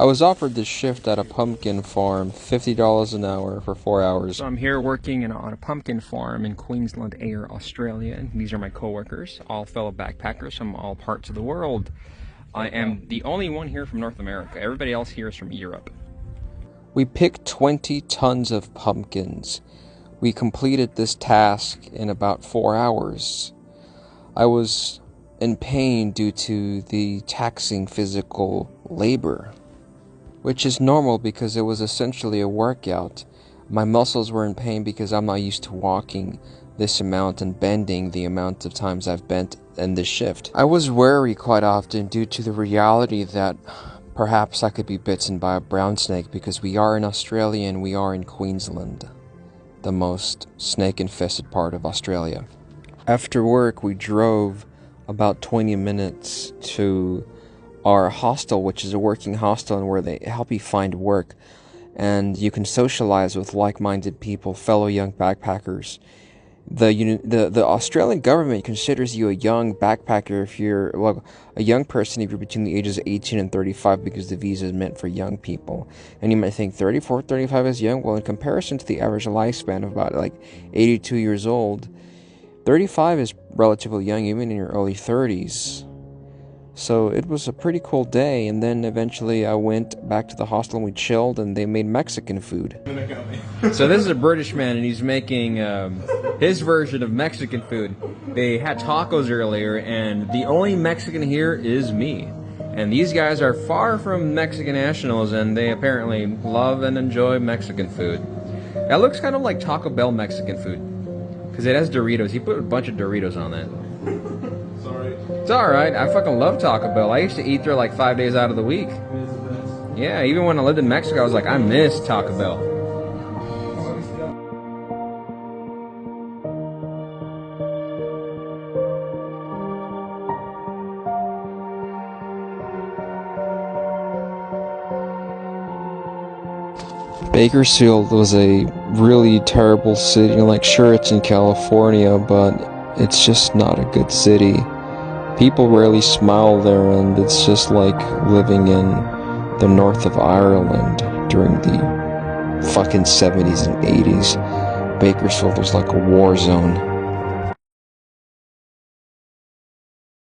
I was offered this shift at a pumpkin farm, $50 an hour for 4 hours. So I'm here working on a pumpkin farm in Queensland, Australia, and these are my co-workers, all fellow backpackers from all parts of the world. I am the only one here from North America. Everybody else here is from Europe. We picked 20 tons of pumpkins. We completed this task in about 4 hours. I was in pain due to the taxing physical labor, which is normal because it was essentially a workout. My muscles were in pain because I'm not used to walking this amount and bending the amount of times I've bent in this shift. I was wary quite often due to the reality that perhaps I could be bitten by a brown snake because we are in Australia and we are in Queensland, the most snake-infested part of Australia. After work, we drove about 20 minutes to our hostel, which is a working hostel and where they help you find work. And you can socialize with like-minded people, fellow young backpackers. The Australian government considers you a young backpacker if you're, well, a young person if you're between the ages of 18 and 35 because the visa is meant for young people. And you might think 34, 35 is young. Well, in comparison to the average lifespan of about like 82 years old, 35 is relatively young even in your early 30s. So it was a pretty cool day, and then eventually I went back to the hostel and we chilled and they made Mexican food. So this is a British man and he's making his version of Mexican food. They had tacos earlier and the only Mexican here is me. And these guys are far from Mexican nationals and they apparently love and enjoy Mexican food. That looks kind of like Taco Bell Mexican food. Because it has Doritos. He put a bunch of Doritos on that. Sorry. It's alright. I fucking love Taco Bell. I used to eat there like 5 days out of the week. Yeah, even when I lived in Mexico, I was like, I miss Taco Bell. Bakersfield was a really terrible city. Like, sure, it's in California, but it's just not a good city. People rarely smile there, and it's just like living in the north of Ireland during the fucking 70s and 80s. Bakersfield was like a war zone.